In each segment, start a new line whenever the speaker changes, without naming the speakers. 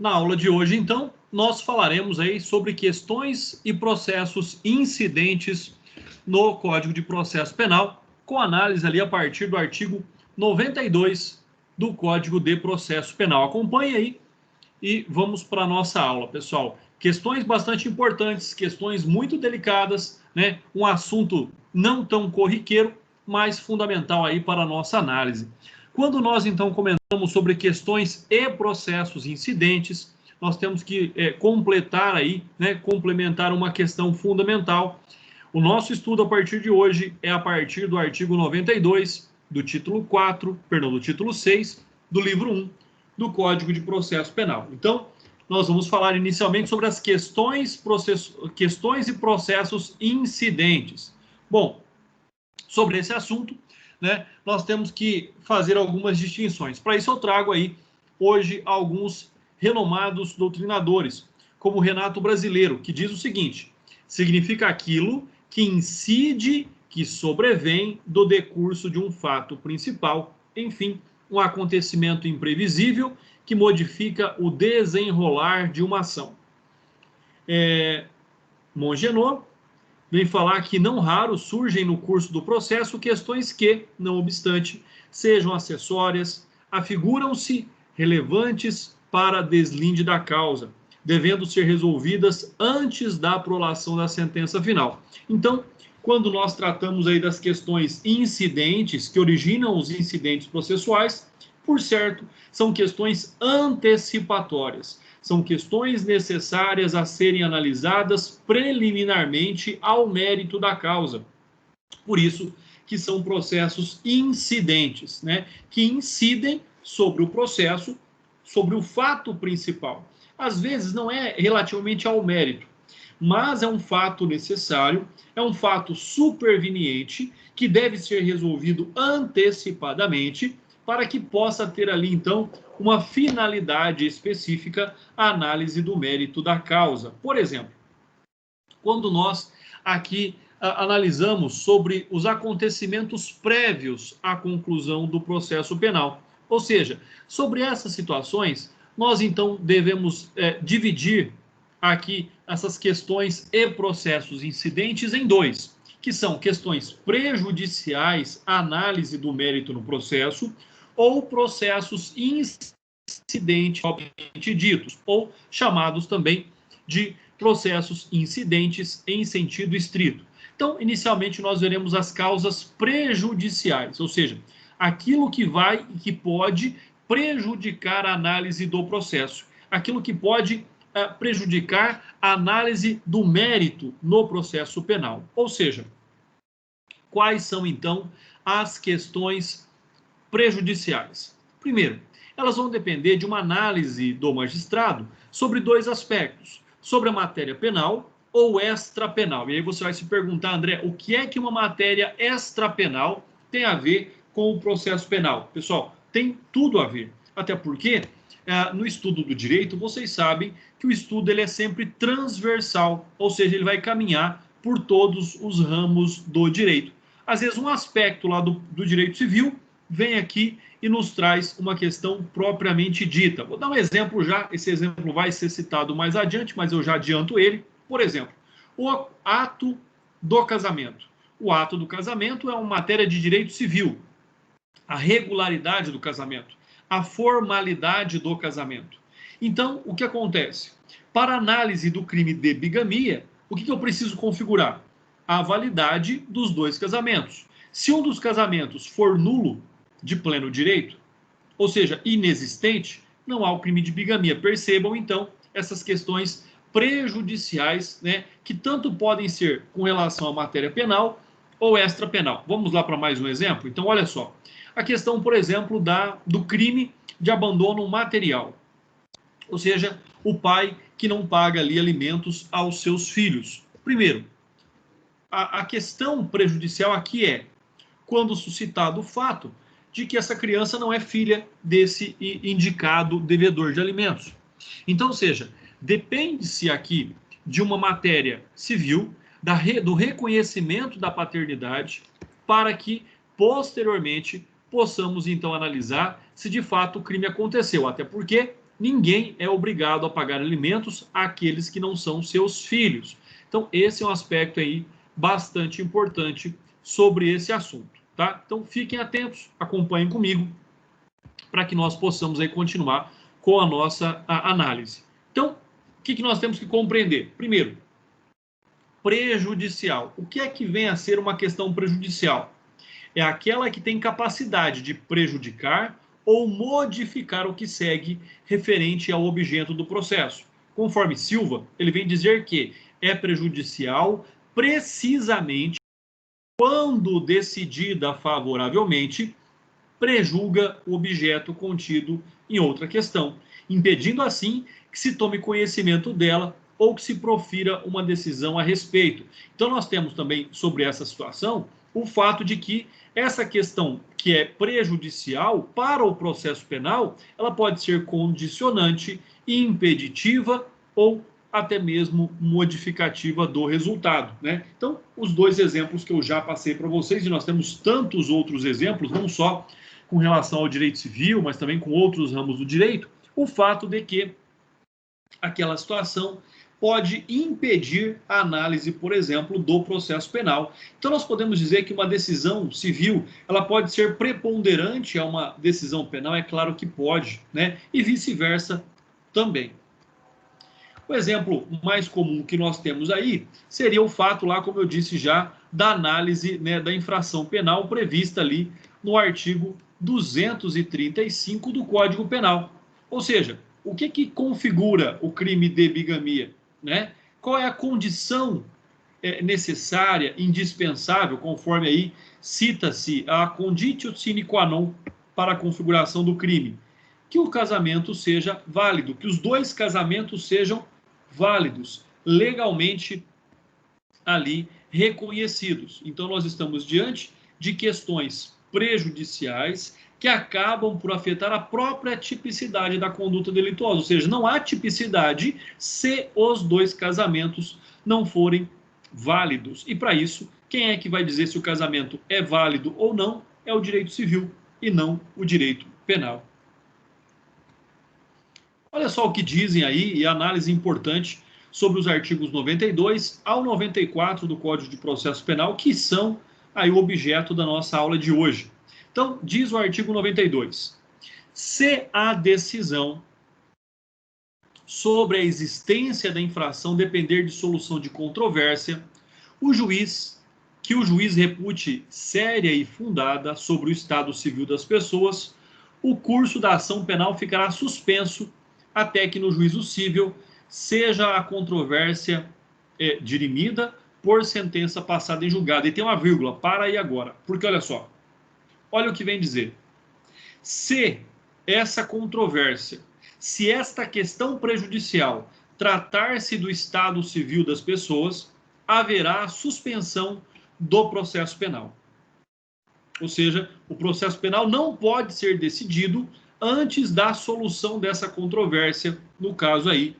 Na aula de hoje, então, nós falaremos aí sobre questões e processos incidentes no Código de Processo Penal, com análise ali a partir do artigo 92 do Código de Processo Penal. Acompanhe aí e vamos para a nossa aula, pessoal. Questões bastante importantes, questões muito delicadas, né? Um assunto não tão corriqueiro, mas fundamental aí para a nossa análise. Quando nós, então, comentamos sobre questões e processos incidentes, nós temos que completar aí, né? Complementar uma questão fundamental. O nosso estudo a partir de hoje é a partir do artigo 92, do título 4, perdão, do título 6, do livro 1 do Código de Processo Penal. Então, nós vamos falar inicialmente sobre as questões e processos incidentes. Bom, sobre esse assunto, né, nós temos que fazer algumas distinções. Para isso eu trago aí hoje alguns renomados doutrinadores, como Renato Brasileiro, que diz o seguinte: significa aquilo que incide, que sobrevém do decurso de um fato principal, enfim, um acontecimento imprevisível que modifica o desenrolar de uma ação. Mongenot vem falar que não raro surgem no curso do processo questões que, não obstante, sejam acessórias, afiguram-se relevantes para deslinde da causa, devendo ser resolvidas antes da prolação da sentença final. Então, quando nós tratamos aí das questões incidentes, que originam os incidentes processuais, por certo, são questões antecipatórias. São questões necessárias a serem analisadas preliminarmente ao mérito da causa. Por isso que são processos incidentes, né? Que incidem sobre o processo, sobre o fato principal. Às vezes não é relativamente ao mérito, mas é um fato necessário, é um fato superveniente que deve ser resolvido antecipadamente para que possa ter ali, então, uma finalidade específica, a análise do mérito da causa. Por exemplo, quando nós aqui analisamos sobre os acontecimentos prévios à conclusão do processo penal, ou seja, sobre essas situações, nós então devemos dividir aqui essas questões e processos incidentes em dois, que são questões prejudiciais à análise do mérito no processo ou processos incidentes, propriamente ditos, ou chamados também de processos incidentes em sentido estrito. Então, inicialmente, nós veremos as causas prejudiciais, ou seja, aquilo que vai e que pode prejudicar a análise do processo, aquilo que pode prejudicar a análise do mérito no processo penal. Ou seja, quais são, então, as questões prejudiciais? Primeiro, elas vão depender de uma análise do magistrado sobre dois aspectos, sobre a matéria penal ou extrapenal. E aí você vai se perguntar, André, o que é que uma matéria extrapenal tem a ver com o processo penal? Pessoal, tem tudo a ver. Até porque, no estudo do direito, vocês sabem que o estudo ele é sempre transversal, ou seja, ele vai caminhar por todos os ramos do direito. Às vezes, um aspecto lá do direito civil vem aqui e nos traz uma questão propriamente dita. Vou dar um exemplo já, esse exemplo vai ser citado mais adiante, mas eu já adianto ele. Por exemplo, o ato do casamento. O ato do casamento é uma matéria de direito civil. A regularidade do casamento, a formalidade do casamento. Então, o que acontece? Para análise do crime de bigamia, o que eu preciso configurar? A validade dos dois casamentos. Se um dos casamentos for nulo, de pleno direito, ou seja, inexistente, não há o crime de bigamia. Percebam, então, essas questões prejudiciais, né, que tanto podem ser com relação à matéria penal ou extrapenal. Vamos lá para mais um exemplo? Então, olha só. A questão, por exemplo, do crime de abandono material. Ou seja, o pai que não paga ali alimentos aos seus filhos. Primeiro, a questão prejudicial aqui é quando suscitado o fato de que essa criança não é filha desse indicado devedor de alimentos. Então, ou seja, depende-se aqui de uma matéria civil, do reconhecimento da paternidade, para que, posteriormente, possamos, então, analisar se de fato o crime aconteceu. Até porque ninguém é obrigado a pagar alimentos àqueles que não são seus filhos. Então, esse é um aspecto aí bastante importante sobre esse assunto, tá? Então, fiquem atentos, acompanhem comigo, para que nós possamos aí continuar com a nossa análise. Então, o que nós temos que compreender? Primeiro, prejudicial. O que é que vem a ser uma questão prejudicial? É aquela que tem capacidade de prejudicar ou modificar o que segue referente ao objeto do processo. Conforme Silva, ele vem dizer que é prejudicial precisamente quando decidida favoravelmente, prejulga o objeto contido em outra questão, impedindo assim que se tome conhecimento dela ou que se profira uma decisão a respeito. Então nós temos também sobre essa situação o fato de que essa questão que é prejudicial para o processo penal, ela pode ser condicionante, impeditiva ou até mesmo modificativa do resultado, né? Então, os dois exemplos que eu já passei para vocês, e nós temos tantos outros exemplos, não só com relação ao direito civil, mas também com outros ramos do direito, o fato de que aquela situação pode impedir a análise, por exemplo, do processo penal. Então, nós podemos dizer que uma decisão civil, ela pode ser preponderante a uma decisão penal, é claro que pode, né? E vice-versa também. O exemplo mais comum que nós temos aí seria o fato lá, como eu disse já, da análise, né, da infração penal prevista ali no artigo 235 do Código Penal. Ou seja, o que configura o crime de bigamia, né? Qual é a condição necessária, indispensável, conforme aí cita-se a conditio sine qua non para a configuração do crime? Que o casamento seja válido, que os dois casamentos sejam válidos, legalmente ali reconhecidos. Então nós estamos diante de questões prejudiciais que acabam por afetar a própria tipicidade da conduta delituosa, ou seja, não há tipicidade se os dois casamentos não forem válidos. E para isso, quem é que vai dizer se o casamento é válido ou não? É o direito civil e não o direito penal. Olha só o que dizem aí, e análise importante sobre os artigos 92 ao 94 do Código de Processo Penal, que são aí o objeto da nossa aula de hoje. Então, diz o artigo 92: se a decisão sobre a existência da infração depender de solução de controvérsia, o juiz repute séria e fundada sobre o estado civil das pessoas, o curso da ação penal ficará suspenso até que no juízo cível seja a controvérsia dirimida por sentença passada em julgado. E tem uma vírgula, para aí agora, porque olha só, olha o que vem dizer. Se essa controvérsia, se esta questão prejudicial tratar-se do estado civil das pessoas, haverá suspensão do processo penal. Ou seja, o processo penal não pode ser decidido antes da solução dessa controvérsia, no caso aí,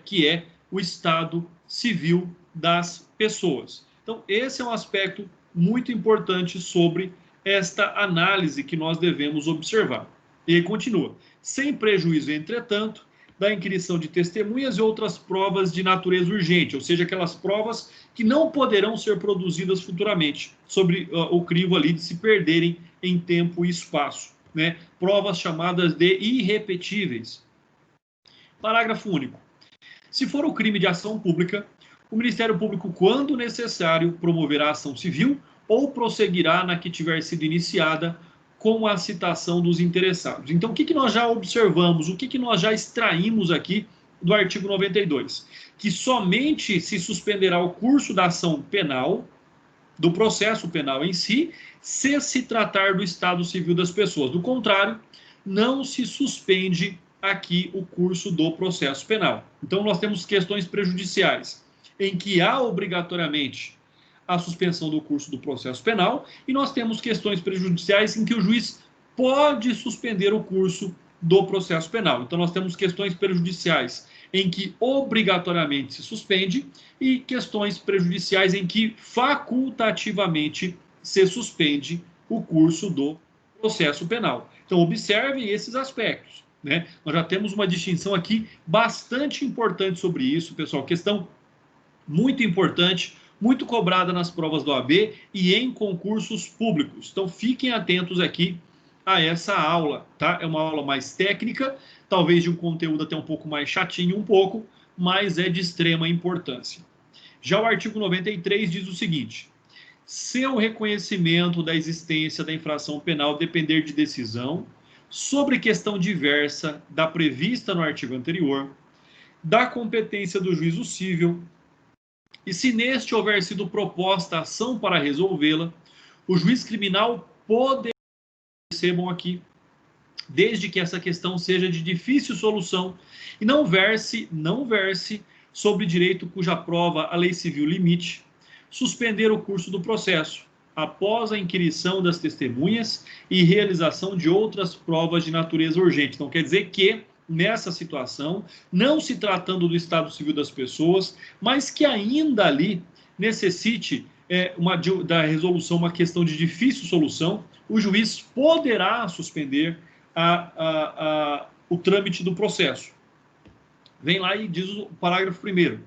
que é o estado civil das pessoas. Então, esse é um aspecto muito importante sobre esta análise que nós devemos observar. E aí continua. Sem prejuízo, entretanto, da inquirição de testemunhas e outras provas de natureza urgente, ou seja, aquelas provas que não poderão ser produzidas futuramente, sobre o crivo ali de se perderem em tempo e espaço, né? Provas chamadas de irrepetíveis. Parágrafo único. Se for o crime de ação pública, o Ministério Público, quando necessário, promoverá ação civil ou prosseguirá na que tiver sido iniciada com a citação dos interessados. Então, o que nós já observamos, o que nós já extraímos aqui do artigo 92? Que somente se suspenderá o curso da ação penal, do processo penal em si, se tratar do estado civil das pessoas. Do contrário, não se suspende aqui o curso do processo penal. Então, nós temos questões prejudiciais, em que há obrigatoriamente a suspensão do curso do processo penal, e nós temos questões prejudiciais em que o juiz pode suspender o curso do processo penal. Então, nós temos questões prejudiciais em que obrigatoriamente se suspende e questões prejudiciais em que facultativamente se suspende o curso do processo penal. Então, observem esses aspectos. né? Nós já temos uma distinção aqui bastante importante sobre isso, pessoal. Questão muito importante, muito cobrada nas provas do OAB e em concursos públicos. Então, fiquem atentos aqui a essa aula, tá? É uma aula mais técnica, talvez de um conteúdo até um pouco mais chatinho, um pouco, mas é de extrema importância. Já o artigo 93 diz o seguinte: se o reconhecimento da existência da infração penal depender de decisão sobre questão diversa da prevista no artigo anterior, da competência do juízo civil, e se neste houver sido proposta ação para resolvê-la, o juiz criminal poderá, percebam aqui, desde que essa questão seja de difícil solução e não verse sobre direito cuja prova a lei civil limite, suspender o curso do processo, após a inquirição das testemunhas e realização de outras provas de natureza urgente. Então, quer dizer que, nessa situação, não se tratando do estado civil das pessoas, mas que ainda ali necessite da resolução uma questão de difícil solução, o juiz poderá suspender o trâmite do processo. Vem lá e diz o parágrafo 1º.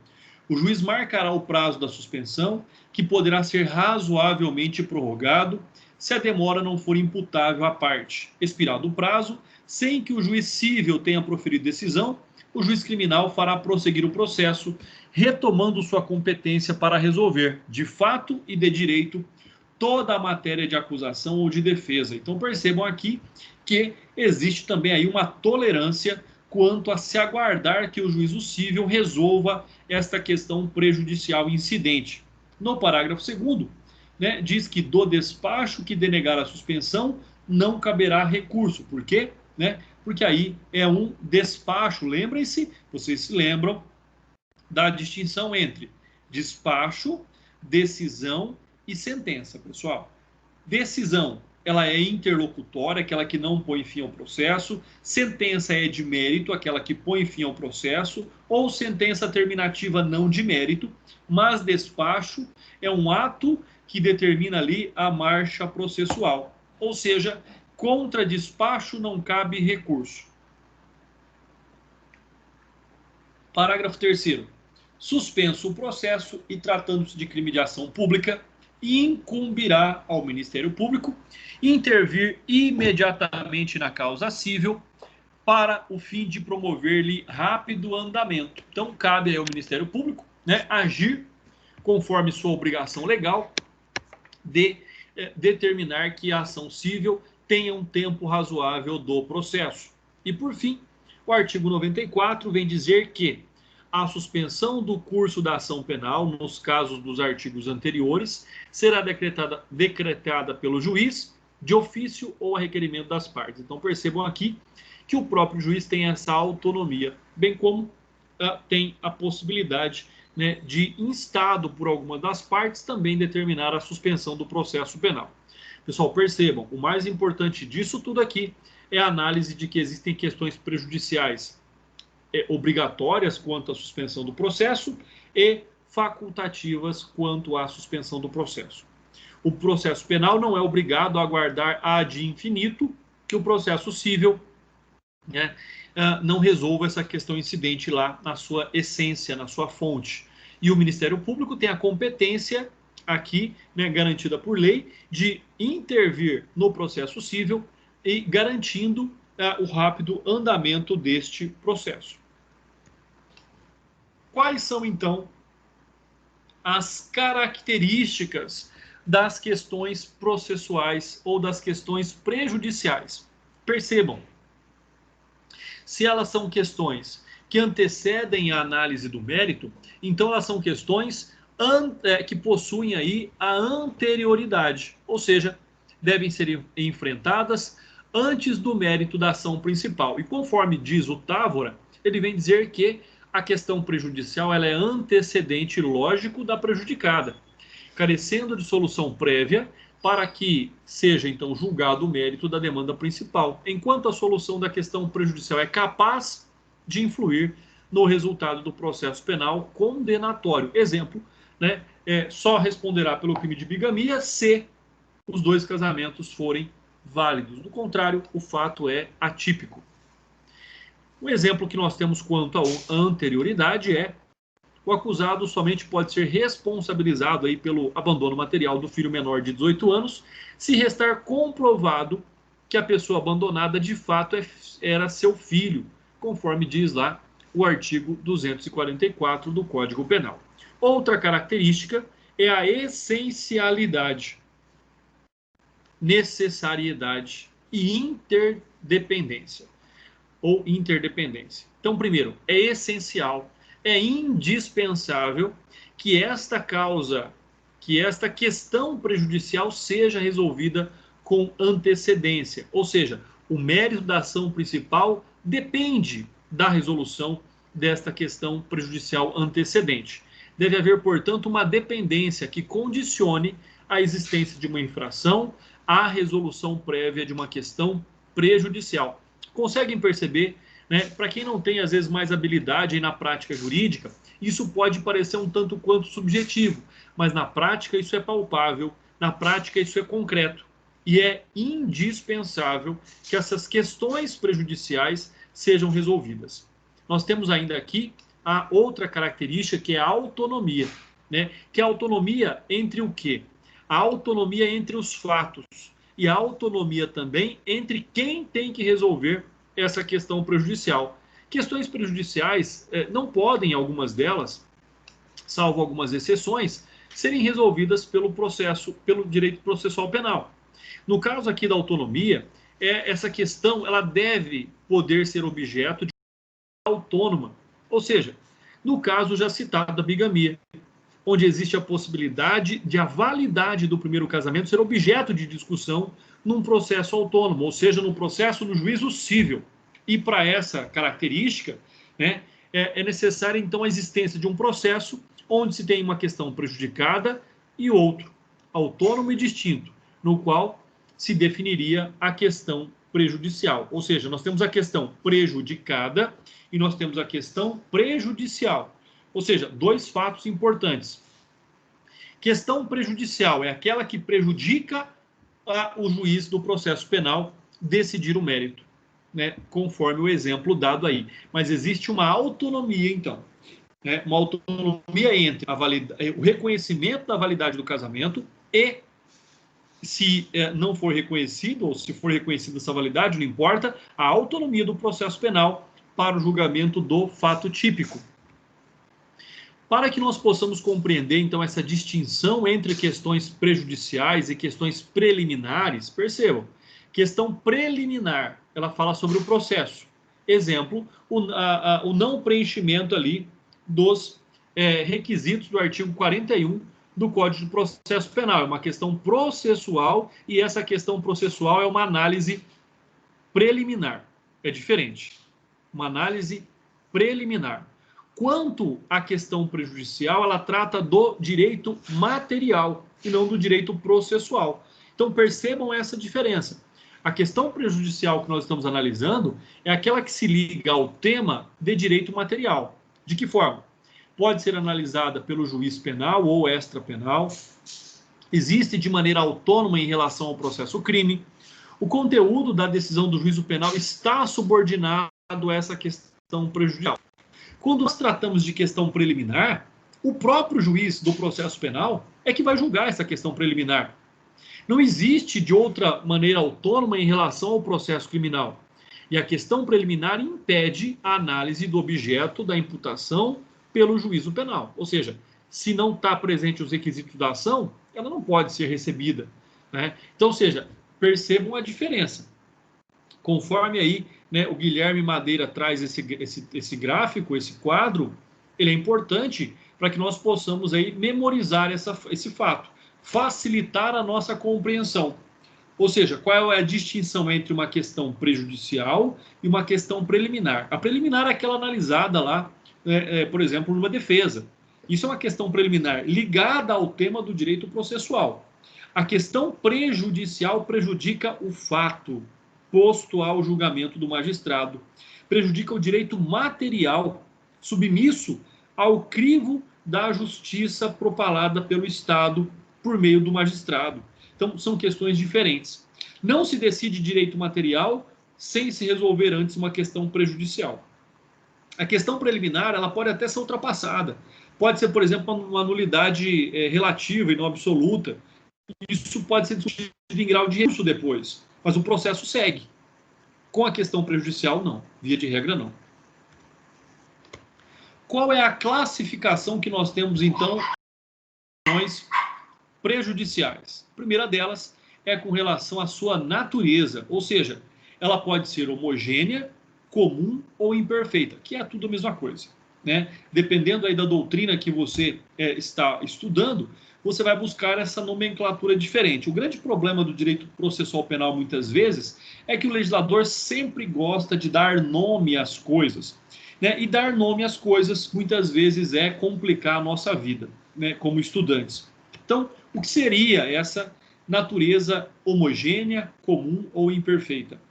O juiz marcará o prazo da suspensão, que poderá ser razoavelmente prorrogado se a demora não for imputável à parte. Expirado o prazo, sem que o juiz civil tenha proferido decisão, o juiz criminal fará prosseguir o processo, retomando sua competência para resolver, de fato e de direito, toda a matéria de acusação ou de defesa. Então percebam aqui que existe também aí uma tolerância quanto a se aguardar que o juízo civil resolva esta questão prejudicial incidente. No parágrafo 2º, né, diz que do despacho que denegar a suspensão não caberá recurso. Por quê? Né? Porque aí é um despacho. Lembrem-se, vocês se lembram da distinção entre despacho, decisão e sentença, pessoal. Decisão, ela é interlocutória, aquela que não põe fim ao processo. Sentença é de mérito, aquela que põe fim ao processo. Ou sentença terminativa não de mérito. Mas despacho é um ato que determina ali a marcha processual. Ou seja, contra despacho não cabe recurso. Parágrafo 3º. Suspenso o processo e tratando-se de crime de ação pública, incumbirá ao Ministério Público intervir imediatamente na causa cível para o fim de promover-lhe rápido andamento. Então, cabe ao Ministério Público, né, agir conforme sua obrigação legal de determinar que a ação cível tenha um tempo razoável do processo. E, por fim, o artigo 94 vem dizer que a suspensão do curso da ação penal, nos casos dos artigos anteriores, será decretada pelo juiz, de ofício ou a requerimento das partes. Então, percebam aqui que o próprio juiz tem essa autonomia, bem como tem a possibilidade, né, de, instado por alguma das partes, também determinar a suspensão do processo penal. Pessoal, percebam, o mais importante disso tudo aqui é a análise de que existem questões prejudiciais obrigatórias quanto à suspensão do processo e facultativas quanto à suspensão do processo. O processo penal não é obrigado a aguardar ad infinito que o processo cível, né, não resolva essa questão incidente lá na sua essência, na sua fonte. E o Ministério Público tem a competência aqui, né, garantida por lei, de intervir no processo cível e garantindo o rápido andamento deste processo. Quais são, então, as características das questões processuais ou das questões prejudiciais? Percebam, se elas são questões que antecedem a análise do mérito, então elas são questões que possuem aí a anterioridade, ou seja, devem ser enfrentadas antes do mérito da ação principal. E conforme diz o Távora, ele vem dizer que a questão prejudicial ela é antecedente lógico da prejudicada, carecendo de solução prévia para que seja então julgado o mérito da demanda principal, enquanto a solução da questão prejudicial é capaz de influir no resultado do processo penal condenatório. Exemplo, né, só responderá pelo crime de bigamia se os dois casamentos forem válidos. Do contrário, o fato é atípico. O exemplo que nós temos quanto à anterioridade é: o acusado somente pode ser responsabilizado aí pelo abandono material do filho menor de 18 anos se restar comprovado que a pessoa abandonada de fato era seu filho, conforme diz lá o artigo 244 do Código Penal. Outra característica é a essencialidade, necessariedade e interdependência ou interdependência. Então, primeiro, é essencial, é indispensável que esta causa, que esta questão prejudicial seja resolvida com antecedência, ou seja, o mérito da ação principal depende da resolução desta questão prejudicial antecedente. Deve haver, portanto, uma dependência que condicione a existência de uma infração à resolução prévia de uma questão prejudicial. Conseguem perceber, né? Para quem não tem, às vezes, mais habilidade na prática jurídica, isso pode parecer um tanto quanto subjetivo, mas na prática isso é palpável, na prática isso é concreto. E é indispensável que essas questões prejudiciais sejam resolvidas. Nós temos ainda aqui a outra característica, que é a autonomia, né? Que é a autonomia entre o quê? A autonomia entre os fatos e a autonomia também entre quem tem que resolver essa questão prejudicial. Questões prejudiciais não podem, algumas delas, salvo algumas exceções, serem resolvidas pelo processo, pelo direito processual penal. No caso aqui da autonomia, essa questão ela deve poder ser objeto de autônoma, ou seja, no caso já citado da bigamia, onde existe a possibilidade de a validade do primeiro casamento ser objeto de discussão num processo autônomo, ou seja, no processo no juízo cível. E para essa característica, né, é necessária então a existência de um processo onde se tem uma questão prejudicada e outro, autônomo e distinto, no qual se definiria a questão prejudicial. Ou seja, nós temos a questão prejudicada e nós temos a questão prejudicial. Ou seja, dois fatos importantes. Questão prejudicial é aquela que prejudica o juiz do processo penal decidir o mérito, né, conforme o exemplo dado aí. Mas existe uma autonomia, então. Né, uma autonomia entre o reconhecimento da validade do casamento e, se não for reconhecido, ou se for reconhecida essa validade, não importa, a autonomia do processo penal para o julgamento do fato típico. Para que nós possamos compreender, então, essa distinção entre questões prejudiciais e questões preliminares, percebam, questão preliminar, ela fala sobre o processo. Exemplo, o não preenchimento ali dos requisitos do artigo 41 do Código de Processo Penal. É uma questão processual e essa questão processual é uma análise preliminar. É diferente. Uma análise preliminar. Quanto à questão prejudicial, ela trata do direito material e não do direito processual. Então, percebam essa diferença. A questão prejudicial que nós estamos analisando é aquela que se liga ao tema de direito material. De que forma? Pode ser analisada pelo juiz penal ou extrapenal, existe de maneira autônoma em relação ao processo crime. O conteúdo da decisão do juízo penal está subordinado a essa questão prejudicial. Quando nós tratamos de questão preliminar, o próprio juiz do processo penal é que vai julgar essa questão preliminar. Não existe de outra maneira autônoma em relação ao processo criminal. E a questão preliminar impede a análise do objeto da imputação pelo juízo penal. Ou seja, se não está presente os requisitos da ação, ela não pode ser recebida. Né? Então, ou seja, percebam a diferença. Conforme aí, né, o Guilherme Madeira traz esse gráfico, esse quadro, ele é importante para que nós possamos aí memorizar esse fato, facilitar a nossa compreensão. Ou seja, qual é a distinção entre uma questão prejudicial e uma questão preliminar? A preliminar é aquela analisada lá, por exemplo, numa defesa. Isso é uma questão preliminar ligada ao tema do direito processual. A questão prejudicial prejudica o fato posto ao julgamento do magistrado, prejudica o direito material submisso ao crivo da justiça propalada pelo Estado por meio do magistrado. Então, são questões diferentes. Não se decide direito material sem se resolver antes uma questão prejudicial. A questão preliminar, ela pode até ser ultrapassada. Pode ser, por exemplo, uma nulidade relativa e não absoluta. Isso pode ser discutido em grau de recurso depois, mas o processo segue. Com a questão prejudicial, não. Via de regra, não. Qual é a classificação que nós temos, então, prejudiciais? A primeira delas é com relação à sua natureza, ou seja, ela pode ser homogênea, comum ou imperfeita, que é tudo a mesma coisa, né? Dependendo aí da doutrina que você está estudando, você vai buscar essa nomenclatura diferente. O grande problema do direito processual penal, muitas vezes, é que o legislador sempre gosta de dar nome às coisas, né? E dar nome às coisas, muitas vezes, é complicar a nossa vida, né, como estudantes. Então, o que seria essa natureza homogênea, comum ou imperfeita?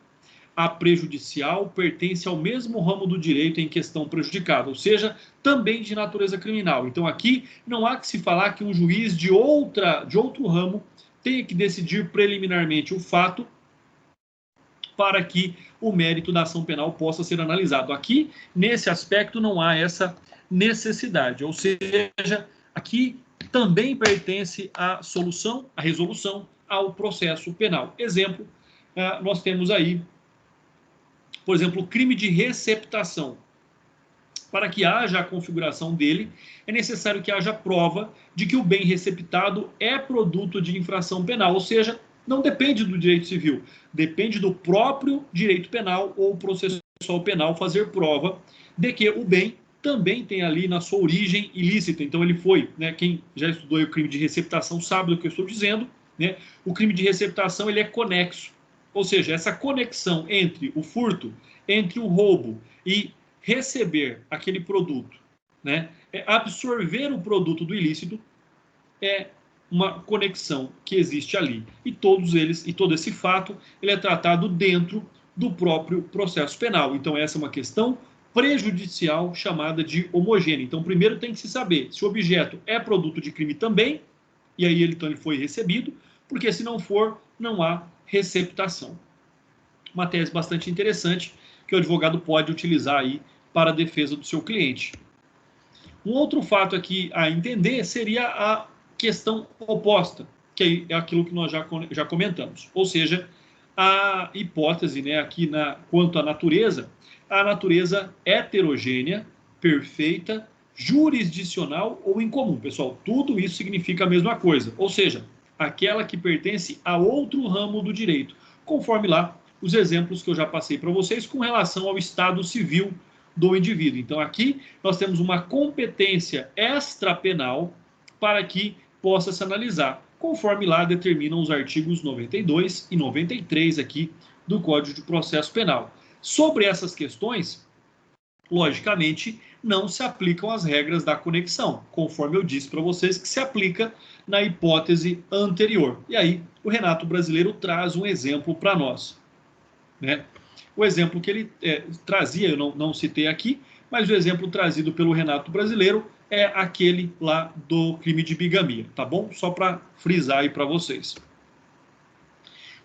A prejudicial pertence ao mesmo ramo do direito em questão prejudicada, ou seja, também de natureza criminal. Então aqui não há que se falar que um juiz de outro ramo tenha que decidir preliminarmente o fato para que o mérito da ação penal possa ser analisado. Aqui, nesse aspecto, não há essa necessidade, ou seja, aqui também pertence a solução, a resolução ao processo penal. Exemplo, nós temos aí, por exemplo, o crime de receptação. Para que haja a configuração dele, é necessário que haja prova de que o bem receptado é produto de infração penal, ou seja, não depende do direito civil, depende do próprio direito penal ou processual penal fazer prova de que o bem também tem ali na sua origem ilícita. Então ele foi, né, quem já estudou o crime de receptação sabe do que eu estou dizendo, né? O crime de receptação ele é conexo, ou seja, essa conexão entre o furto, entre o roubo e receber aquele produto, né, absorver o produto do ilícito, é uma conexão que existe ali. E todos eles, e todo esse fato, ele é tratado dentro do próprio processo penal. Então essa é uma questão prejudicial chamada de homogênea. Então primeiro tem que se saber se o objeto é produto de crime também, e aí então ele foi recebido, porque se não for, não há receptação. Uma tese bastante interessante que o advogado pode utilizar aí para a defesa do seu cliente. Um outro fato aqui a entender seria a questão oposta, que é aquilo que nós já comentamos. Ou seja, a hipótese, né, aqui quanto à natureza, a natureza heterogênea, perfeita, jurisdicional ou incomum. Pessoal, tudo isso significa a mesma coisa. Ou seja, aquela que pertence a outro ramo do direito, conforme lá os exemplos que eu já passei para vocês com relação ao estado civil do indivíduo. Então aqui nós temos uma competência extrapenal para que possa se analisar, conforme lá determinam os artigos 92 e 93 aqui do Código de Processo Penal. Sobre essas questões, logicamente, não se aplicam as regras da conexão, conforme eu disse para vocês que se aplica na hipótese anterior. E aí o Renato Brasileiro traz um exemplo para nós, né? O exemplo que ele trazia, eu não citei aqui, mas o exemplo trazido pelo Renato Brasileiro é aquele lá do crime de bigamia, tá bom? Só para frisar aí para vocês.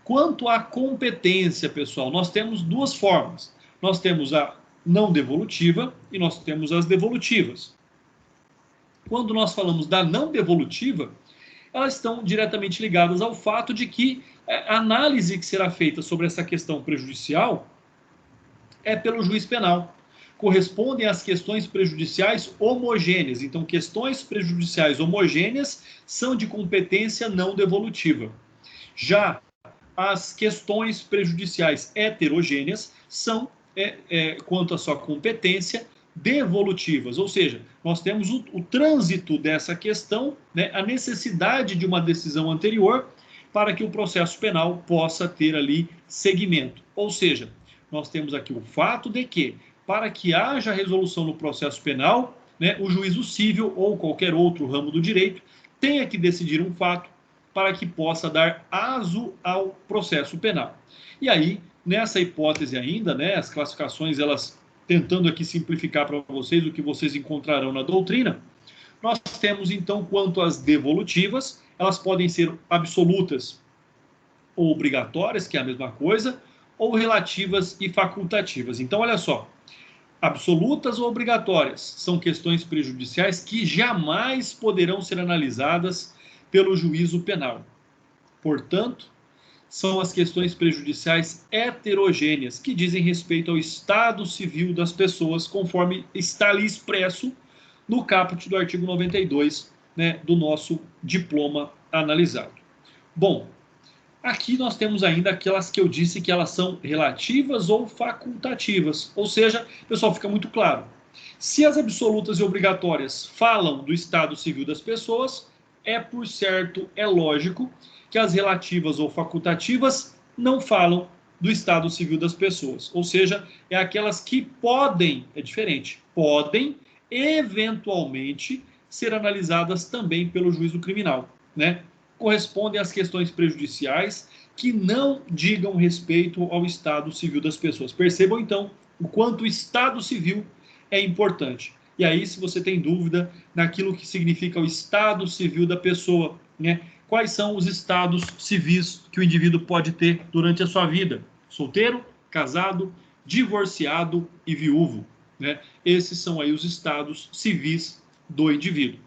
Quanto à competência, pessoal, nós temos duas formas. Nós temos a não devolutiva e nós temos as devolutivas. Quando nós falamos da não devolutiva, elas estão diretamente ligadas ao fato de que a análise que será feita sobre essa questão prejudicial é pelo juiz penal. Correspondem às questões prejudiciais homogêneas. Então, questões prejudiciais homogêneas são de competência não devolutiva. Já as questões prejudiciais heterogêneas são, quanto à sua competência, devolutivas. Ou seja, nós temos o trânsito dessa questão, né, a necessidade de uma decisão anterior para que o processo penal possa ter ali seguimento. Ou seja, nós temos aqui o fato de que, para que haja resolução no processo penal, né, o juízo civil ou qualquer outro ramo do direito tenha que decidir um fato para que possa dar aso ao processo penal. E aí, nessa hipótese ainda, né, as classificações, elas tentando aqui simplificar para vocês o que vocês encontrarão na doutrina, nós temos então, quanto às devolutivas, elas podem ser absolutas ou obrigatórias, que é a mesma coisa, ou relativas e facultativas. Então, olha só, absolutas ou obrigatórias são questões prejudiciais que jamais poderão ser analisadas pelo juízo penal. Portanto, são as questões prejudiciais heterogêneas, que dizem respeito ao estado civil das pessoas, conforme está ali expresso no caput do artigo 92, né, do nosso diploma analisado. Bom, aqui nós temos ainda aquelas que eu disse que elas são relativas ou facultativas, ou seja, pessoal, fica muito claro. Se as absolutas e obrigatórias falam do estado civil das pessoas, é por certo, é lógico que as relativas ou facultativas não falam do estado civil das pessoas. Ou seja, é aquelas que podem, é diferente, podem eventualmente ser analisadas também pelo juízo criminal, né? Correspondem às questões prejudiciais que não digam respeito ao estado civil das pessoas. Percebam então o quanto o estado civil é importante. E aí, se você tem dúvida naquilo que significa o estado civil da pessoa, né? Quais são os estados civis que o indivíduo pode ter durante a sua vida? Solteiro, casado, divorciado e viúvo, né? Esses são aí os estados civis do indivíduo.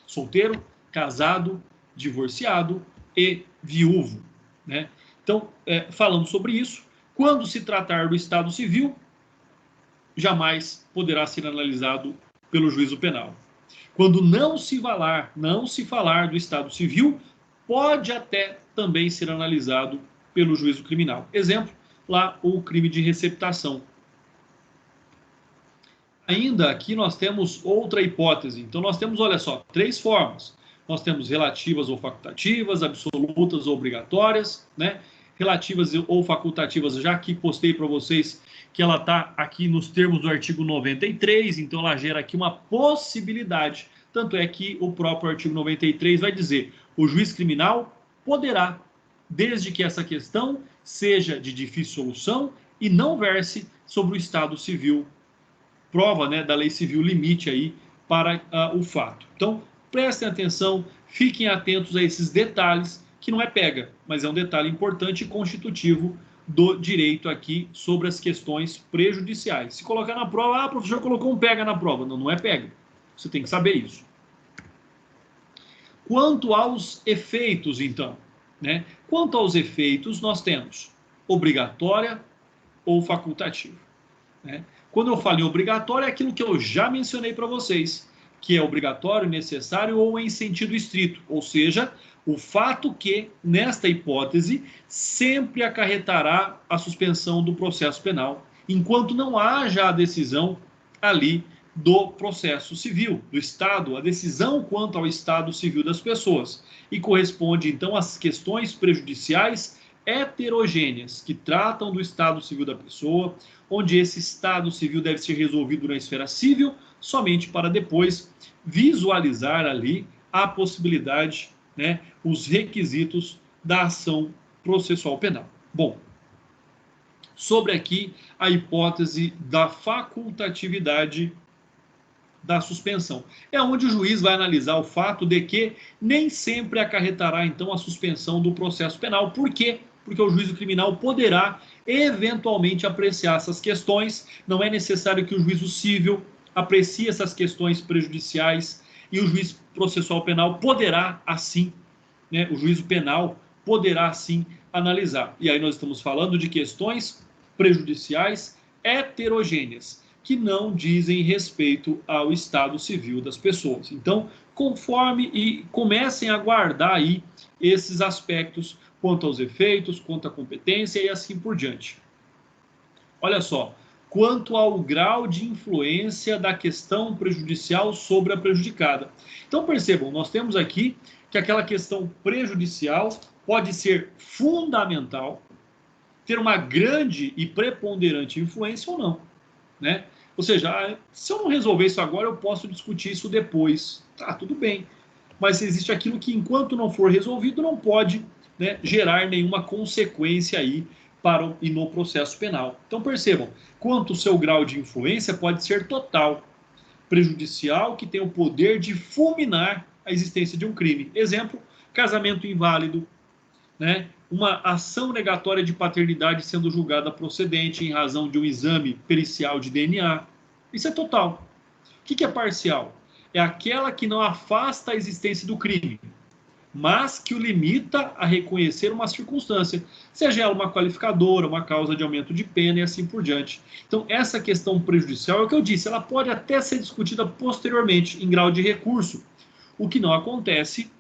Solteiro, casado, divorciado e viúvo, né? Então, falando sobre isso, quando se tratar do estado civil, jamais poderá ser analisado pelo juízo penal. Quando não se falar do estado civil, pode até também ser analisado pelo juízo criminal. Exemplo, lá o crime de receptação. Ainda aqui nós temos outra hipótese. Então nós temos, olha só, 3 formas. Nós temos relativas ou facultativas, absolutas ou obrigatórias, né? Relativas ou facultativas, já que postei para vocês que ela está aqui nos termos do artigo 93, então ela gera aqui uma possibilidade. Tanto é que o próprio artigo 93 vai dizer: o juiz criminal poderá, desde que essa questão seja de difícil solução e não verse sobre o estado civil, prova, né, da lei civil limite aí para o fato. Então, prestem atenção, fiquem atentos a esses detalhes, que não é pega, mas é um detalhe importante e constitutivo do direito aqui sobre as questões prejudiciais. Se colocar na prova, o professor colocou um pega na prova. Não, não é pega. Você tem que saber isso. Quanto aos efeitos, então, né? Quanto aos efeitos, nós temos obrigatória ou facultativa, né? Quando eu falo em obrigatório, é aquilo que eu já mencionei para vocês, que é obrigatório, necessário ou em sentido estrito, ou seja, o fato que, nesta hipótese, sempre acarretará a suspensão do processo penal, enquanto não haja a decisão ali do processo civil, do Estado, a decisão quanto ao estado civil das pessoas, e corresponde, então, às questões prejudiciais heterogêneas, que tratam do estado civil da pessoa, onde esse estado civil deve ser resolvido na esfera civil, somente para depois visualizar ali a possibilidade, né, os requisitos da ação processual penal. Bom, sobre aqui a hipótese da facultatividade da suspensão. É onde o juiz vai analisar o fato de que nem sempre acarretará, então, a suspensão do processo penal. Por quê? Porque o juízo criminal poderá eventualmente apreciar essas questões. Não é necessário que o juízo civil aprecie essas questões prejudiciais, e o juiz processual penal poderá, assim, né, o juízo penal poderá, assim, analisar. E aí nós estamos falando de questões prejudiciais heterogêneas, que não dizem respeito ao estado civil das pessoas. Então, conforme e comecem a guardar aí esses aspectos quanto aos efeitos, quanto à competência e assim por diante. Olha só, quanto ao grau de influência da questão prejudicial sobre a prejudicada. Então, percebam, nós temos aqui que aquela questão prejudicial pode ser fundamental, ter uma grande e preponderante influência ou não, né? Ou seja, se eu não resolver isso agora, eu posso discutir isso depois. Tá, tudo bem. Mas existe aquilo que, enquanto não for resolvido, não pode, né, gerar nenhuma consequência aí para e no processo penal. Então percebam, quanto o seu grau de influência pode ser total, prejudicial, que tem o poder de fulminar a existência de um crime. Exemplo, casamento inválido, né? uma ação negatória de paternidade sendo julgada procedente em razão de um exame pericial de DNA. Isso é total. O que é parcial? É aquela que não afasta a existência do crime, mas que o limita a reconhecer uma circunstância, seja ela uma qualificadora, uma causa de aumento de pena e assim por diante. Então, essa questão prejudicial é o que eu disse, ela pode até ser discutida posteriormente, em grau de recurso, o que não acontece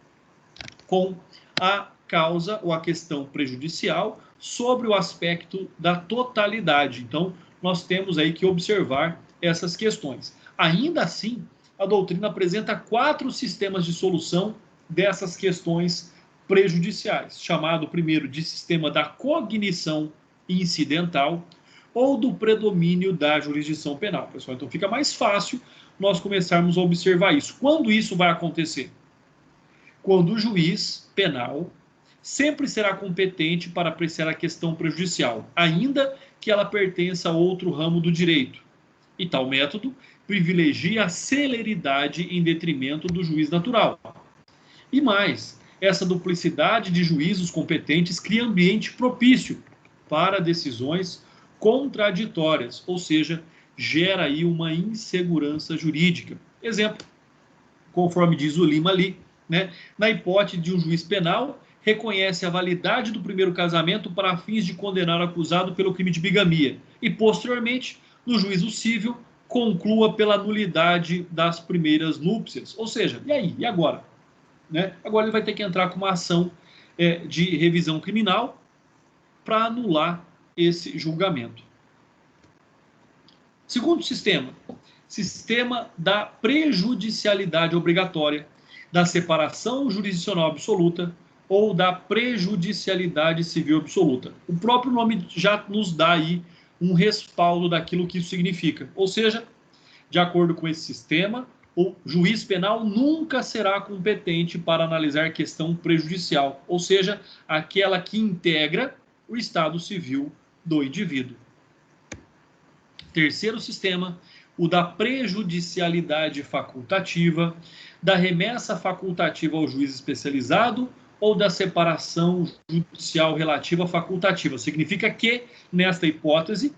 com a causa ou a questão prejudicial sobre o aspecto da totalidade. Então, nós temos aí que observar essas questões. Ainda assim, a doutrina apresenta 4 sistemas de solução dessas questões prejudiciais, chamado primeiro de sistema da cognição incidental ou do predomínio da jurisdição penal, pessoal. Então fica mais fácil nós começarmos a observar isso. Quando isso vai acontecer? Quando o juiz penal sempre será competente para apreciar a questão prejudicial, ainda que ela pertença a outro ramo do direito. E tal método privilegia a celeridade em detrimento do juiz natural. E mais, essa duplicidade de juízos competentes cria ambiente propício para decisões contraditórias, ou seja, gera aí uma insegurança jurídica. Exemplo, conforme diz o Lima ali, né, na hipótese de um juiz penal reconhece a validade do primeiro casamento para fins de condenar o acusado pelo crime de bigamia e, posteriormente, no juízo civil, conclua pela nulidade das primeiras núpcias. Ou seja, e aí? E agora? Né? Agora ele vai ter que entrar com uma ação de revisão criminal para anular esse julgamento. Segundo sistema, sistema da prejudicialidade obrigatória, da separação jurisdicional absoluta ou da prejudicialidade civil absoluta. O próprio nome já nos dá aí um respaldo daquilo que isso significa. Ou seja, de acordo com esse sistema, o juiz penal nunca será competente para analisar questão prejudicial, ou seja, aquela que integra o estado civil do indivíduo. Terceiro sistema, o da prejudicialidade facultativa, da remessa facultativa ao juiz especializado ou da separação judicial relativa facultativa. Significa que, nesta hipótese,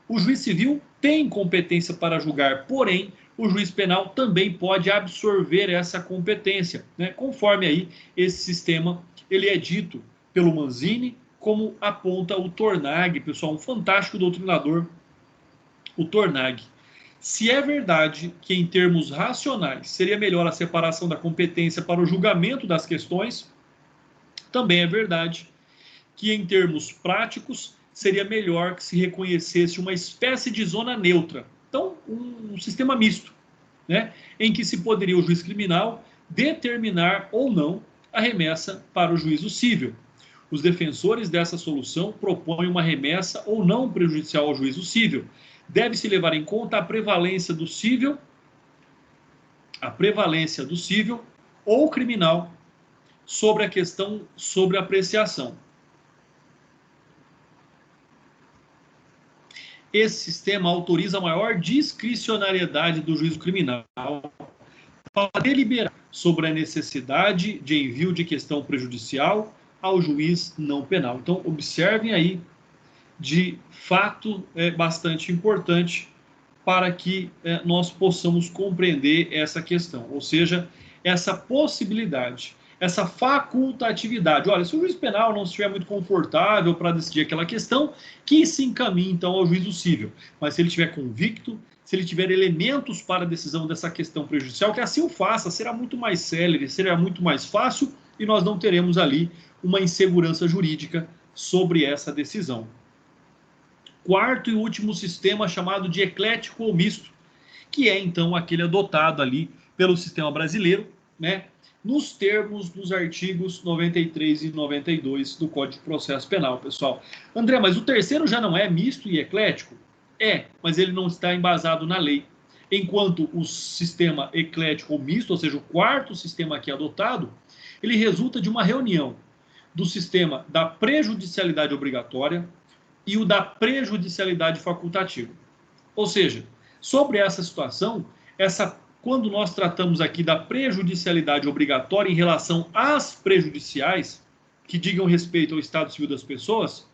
o juiz civil tem competência para julgar, porém, o juiz penal também pode absorver essa competência, né? Conforme aí esse sistema, ele é dito pelo Manzini, como aponta o Tornag, pessoal, um fantástico doutrinador, o Tornag. Se é verdade que, em termos racionais, seria melhor a separação da competência para o julgamento das questões, também é verdade que, em termos práticos, seria melhor que se reconhecesse uma espécie de zona neutra. Então, um sistema misto, né, em que se poderia o juiz criminal determinar ou não a remessa para o juízo cível. Os defensores dessa solução propõem uma remessa ou não prejudicial ao juízo cível. Deve-se levar em conta a prevalência do cível ou criminal sobre a questão sobre apreciação. Esse sistema autoriza a maior discricionariedade do juízo criminal para deliberar sobre a necessidade de envio de questão prejudicial ao juiz não penal. Então, observem aí, de fato, é bastante importante para que nós possamos compreender essa questão, ou seja, essa possibilidade, essa facultatividade. Olha, se o juiz penal não estiver muito confortável para decidir aquela questão, que se encaminhe então ao juízo cível. Mas se ele estiver convicto, se ele tiver elementos para a decisão dessa questão prejudicial, que assim o faça, será muito mais célere, será muito mais fácil e nós não teremos ali uma insegurança jurídica sobre essa decisão. Quarto e último sistema, chamado de eclético ou misto, que é então aquele adotado ali pelo sistema brasileiro, né, nos termos dos artigos 93 e 92 do Código de Processo Penal, pessoal. André, mas o terceiro já não é misto e eclético? É, mas ele não está embasado na lei. Enquanto o sistema eclético ou misto, ou seja, o quarto sistema aqui adotado, ele resulta de uma reunião do sistema da prejudicialidade obrigatória e o da prejudicialidade facultativa. Ou seja, sobre essa situação, quando nós tratamos aqui da prejudicialidade obrigatória em relação às prejudiciais, que digam respeito ao estado civil das pessoas,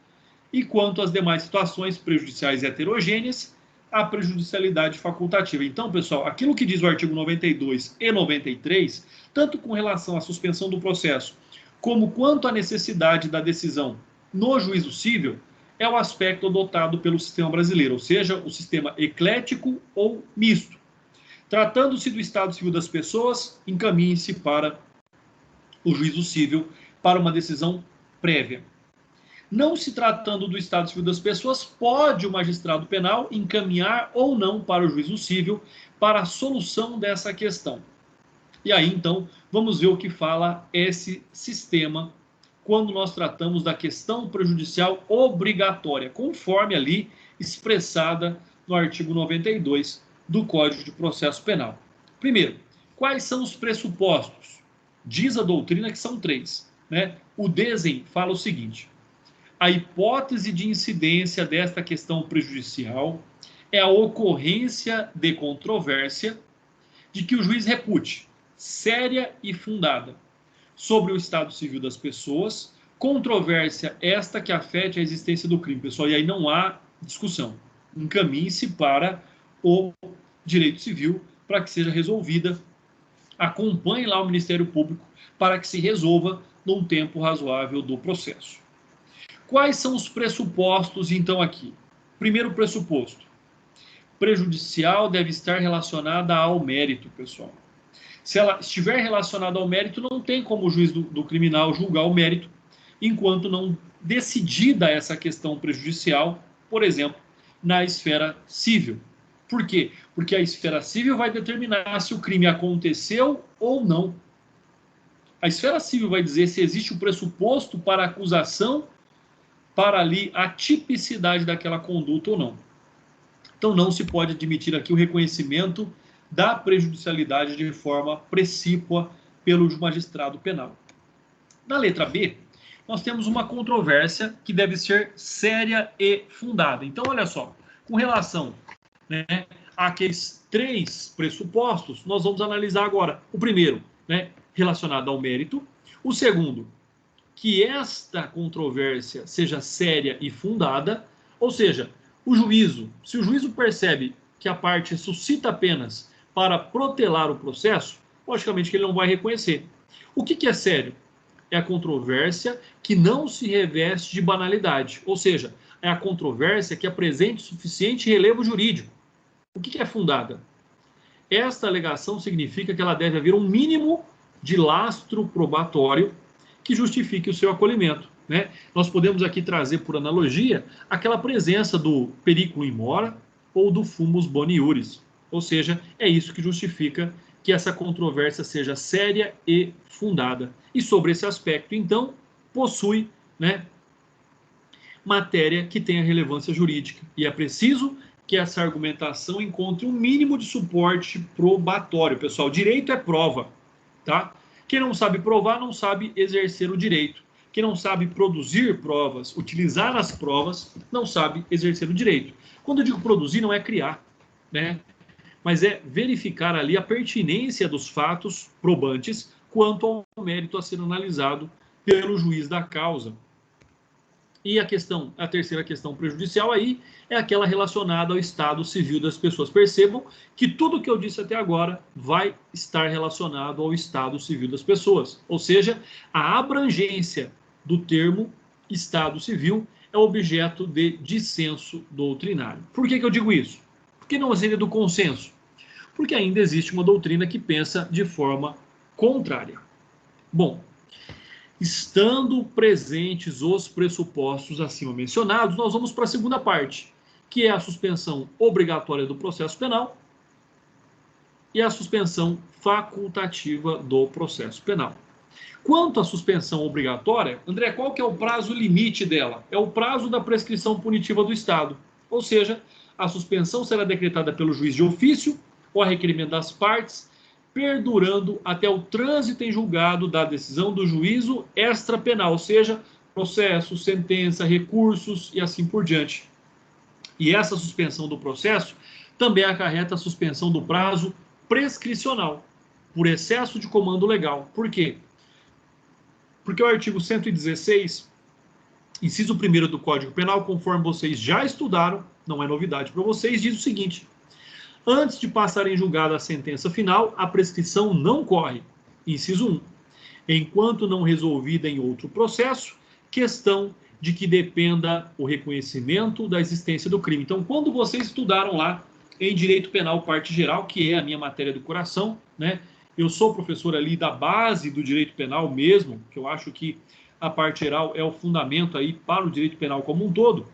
e quanto às demais situações prejudiciais heterogêneas, a prejudicialidade facultativa. Então, pessoal, aquilo que diz o artigo 92 e 93, tanto com relação à suspensão do processo, como quanto à necessidade da decisão no juízo cível, é o aspecto adotado pelo sistema brasileiro, ou seja, o sistema eclético ou misto. Tratando-se do estado civil das pessoas, encaminhe-se para o juízo cível para uma decisão prévia. Não se tratando do estado civil das pessoas, pode o magistrado penal encaminhar ou não para o juízo cível para a solução dessa questão. E aí, então, vamos ver o que fala esse sistema quando nós tratamos da questão prejudicial obrigatória, conforme ali expressada no artigo 92 do Código de Processo Penal. Primeiro, quais são os pressupostos? Diz a doutrina que são 3. Né? O Desen fala o seguinte: a hipótese de incidência desta questão prejudicial é a ocorrência de controvérsia de que o juiz repute séria e fundada sobre o estado civil das pessoas, controvérsia esta que afete a existência do crime, pessoal, e aí não há discussão. Encaminhe-se para o direito civil para que seja resolvida. Acompanhe lá o Ministério Público para que se resolva num tempo razoável do processo. Quais são os pressupostos, então, aqui? Primeiro pressuposto: prejudicial deve estar relacionada ao mérito, pessoal. Se ela estiver relacionada ao mérito, não tem como o juiz do criminal julgar o mérito, enquanto não decidida essa questão prejudicial, por exemplo, na esfera civil. Por quê? Porque a esfera civil vai determinar se o crime aconteceu ou não. A esfera civil vai dizer se existe o pressuposto para a acusação, para ali a tipicidade daquela conduta ou não. Então não se pode admitir aqui o reconhecimento da prejudicialidade de forma precípua pelo magistrado penal. Na letra B, nós temos uma controvérsia que deve ser séria e fundada. Então, olha só, com relação, né, àqueles 3 pressupostos, nós vamos analisar agora. O primeiro, né, relacionado ao mérito. O segundo, que esta controvérsia seja séria e fundada, ou seja, o juízo, se o juízo percebe que a parte suscita apenas para protelar o processo, logicamente que ele não vai reconhecer. O que é sério? É a controvérsia que não se reveste de banalidade, ou seja, é a controvérsia que apresente suficiente relevo jurídico. O que é fundada? Esta alegação significa que ela deve haver um mínimo de lastro probatório que justifique o seu acolhimento. Né? Nós podemos aqui trazer, por analogia, aquela presença do periculum in mora ou do fumus boni iuris. Ou seja, é isso que justifica que essa controvérsia seja séria e fundada. E sobre esse aspecto, então, possui, né, matéria que tenha relevância jurídica. E é preciso que essa argumentação encontre um mínimo de suporte probatório. Pessoal, direito é prova, tá? Quem não sabe provar, não sabe exercer o direito. Quem não sabe produzir provas, utilizar as provas, não sabe exercer o direito. Quando eu digo produzir, não é criar, né? Mas é verificar ali a pertinência dos fatos probantes quanto ao mérito a ser analisado pelo juiz da causa. E a terceira questão prejudicial aí é aquela relacionada ao estado civil das pessoas. Percebam que tudo que eu disse até agora vai estar relacionado ao estado civil das pessoas. Ou seja, a abrangência do termo estado civil é objeto de dissenso doutrinário. Por que eu digo isso? Por que não seria do consenso? Porque ainda existe uma doutrina que pensa de forma contrária. Bom, estando presentes os pressupostos acima mencionados, nós vamos para a segunda parte, que é a suspensão obrigatória do processo penal e a suspensão facultativa do processo penal. Quanto à suspensão obrigatória, André, qual que é o prazo limite dela? É o prazo da prescrição punitiva do Estado. Ou seja, a suspensão será decretada pelo juiz de ofício ou a requerimento das partes, perdurando até o trânsito em julgado da decisão do juízo extrapenal, ou seja, processo, sentença, recursos e assim por diante. E essa suspensão do processo também acarreta a suspensão do prazo prescricional, por excesso de comando legal. Por quê? Porque o artigo 116, inciso 1º do Código Penal, conforme vocês já estudaram, não é novidade para vocês, diz o seguinte: antes de passar em julgado a sentença final, a prescrição não corre. Inciso 1. Enquanto não resolvida em outro processo, questão de que dependa o reconhecimento da existência do crime. Então, quando vocês estudaram lá em Direito Penal, parte geral, que é a minha matéria do coração, né? Eu sou professor ali da base do Direito Penal mesmo, que eu acho que a parte geral é o fundamento aí para o Direito Penal como um todo.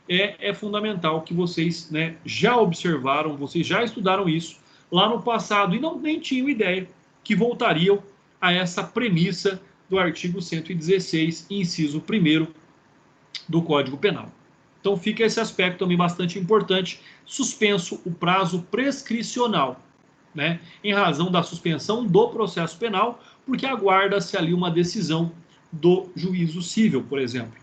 É fundamental que vocês, né, já observaram, vocês já estudaram isso lá no passado e nem tinham ideia que voltariam a essa premissa do artigo 116, inciso 1º do Código Penal. Então fica esse aspecto também bastante importante, suspenso o prazo prescricional, né, em razão da suspensão do processo penal, porque aguarda-se ali uma decisão do juízo cível, por exemplo.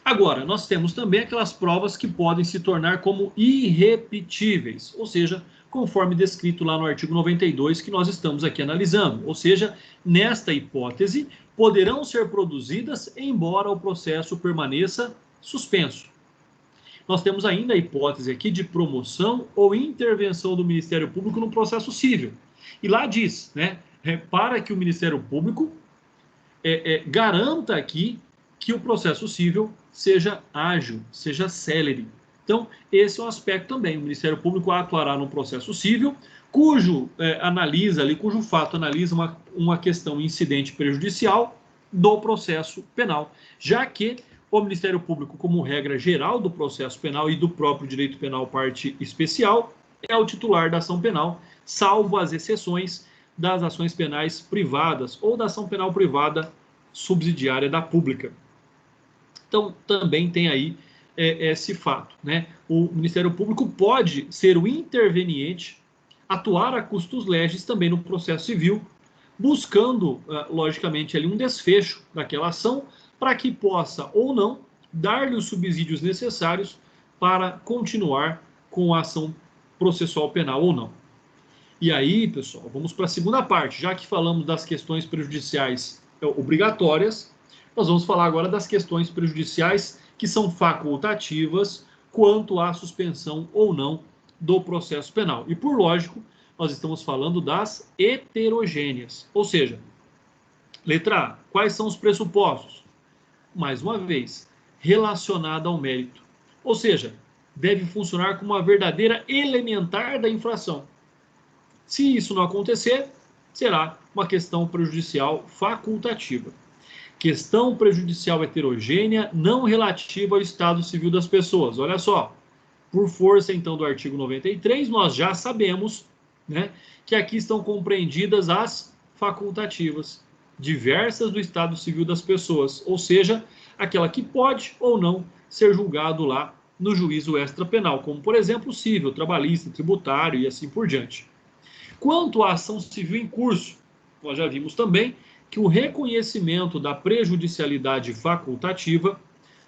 Agora, nós temos também aquelas provas que podem se tornar como irrepetíveis, ou seja, conforme descrito lá no artigo 92 que nós estamos aqui analisando. Ou seja, nesta hipótese, poderão ser produzidas embora o processo permaneça suspenso. Nós temos ainda a hipótese aqui de promoção ou intervenção do Ministério Público no processo cível. E lá diz, né, para que o Ministério Público garanta aqui que o processo cível seja ágil, seja célere. Então, esse é um aspecto também. O Ministério Público atuará no processo cível, cujo fato analisa uma questão incidente prejudicial do processo penal, já que o Ministério Público, como regra geral do processo penal e do próprio direito penal parte especial, é o titular da ação penal, salvo as exceções das ações penais privadas ou da ação penal privada subsidiária da pública. Então, também tem aí esse fato, né? O Ministério Público pode ser o interveniente, atuar a custos legis também no processo civil, buscando, logicamente, ali um desfecho daquela ação, para que possa ou não dar-lhe os subsídios necessários para continuar com a ação processual penal ou não. E aí, pessoal, vamos para a segunda parte. Já que falamos das questões prejudiciais obrigatórias, nós vamos falar agora das questões prejudiciais que são facultativas quanto à suspensão ou não do processo penal. E, por lógico, nós estamos falando das heterogêneas. Ou seja, letra A, quais são os pressupostos? Mais uma vez, relacionada ao mérito. Ou seja, deve funcionar como uma verdadeira elementar da infração. Se isso não acontecer, será uma questão prejudicial facultativa. Questão prejudicial heterogênea não relativa ao estado civil das pessoas. Olha só, por força então do artigo 93, nós já sabemos, né, que aqui estão compreendidas as facultativas, diversas do estado civil das pessoas, ou seja, aquela que pode ou não ser julgado lá no juízo extrapenal, como por exemplo civil, trabalhista, tributário e assim por diante. Quanto à ação civil em curso, nós já vimos também que o reconhecimento da prejudicialidade facultativa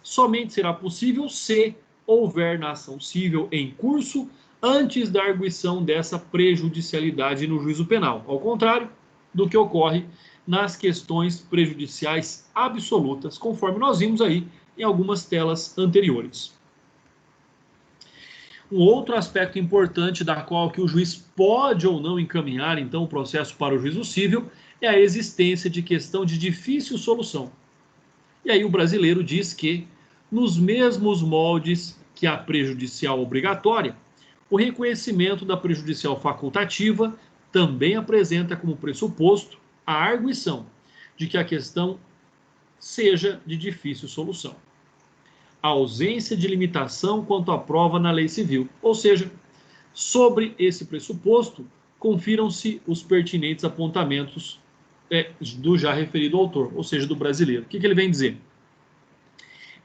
somente será possível se houver na ação civil em curso antes da arguição dessa prejudicialidade no juízo penal, ao contrário do que ocorre nas questões prejudiciais absolutas, conforme nós vimos aí em algumas telas anteriores. Um outro aspecto importante da qual que o juiz pode ou não encaminhar, então, o processo para o juízo cível é a existência de questão de difícil solução. E aí o brasileiro diz que, nos mesmos moldes que a prejudicial obrigatória, o reconhecimento da prejudicial facultativa também apresenta como pressuposto a arguição de que a questão seja de difícil solução. A ausência de limitação quanto à prova na lei civil. Ou seja, sobre esse pressuposto, confiram-se os pertinentes apontamentos do já referido autor, ou seja, do brasileiro. O que ele vem dizer?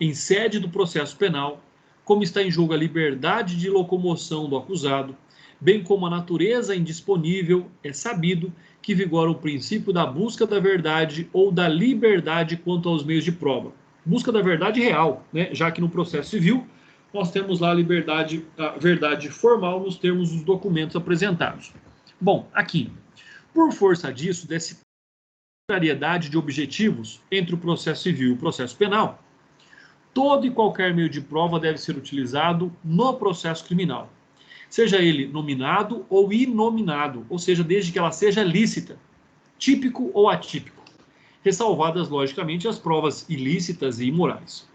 Em sede do processo penal, como está em jogo a liberdade de locomoção do acusado, bem como a natureza indisponível, é sabido que vigora o princípio da busca da verdade ou da liberdade quanto aos meios de prova. Busca da verdade real, né? Já que no processo civil nós temos lá a verdade formal nos termos dos documentos apresentados. Bom, aqui, por força disso, desse variedade de objetivos entre o processo civil e o processo penal, todo e qualquer meio de prova deve ser utilizado no processo criminal, seja ele nominado ou inominado, ou seja, desde que ela seja lícita, típico ou atípico, ressalvadas, logicamente, as provas ilícitas e imorais.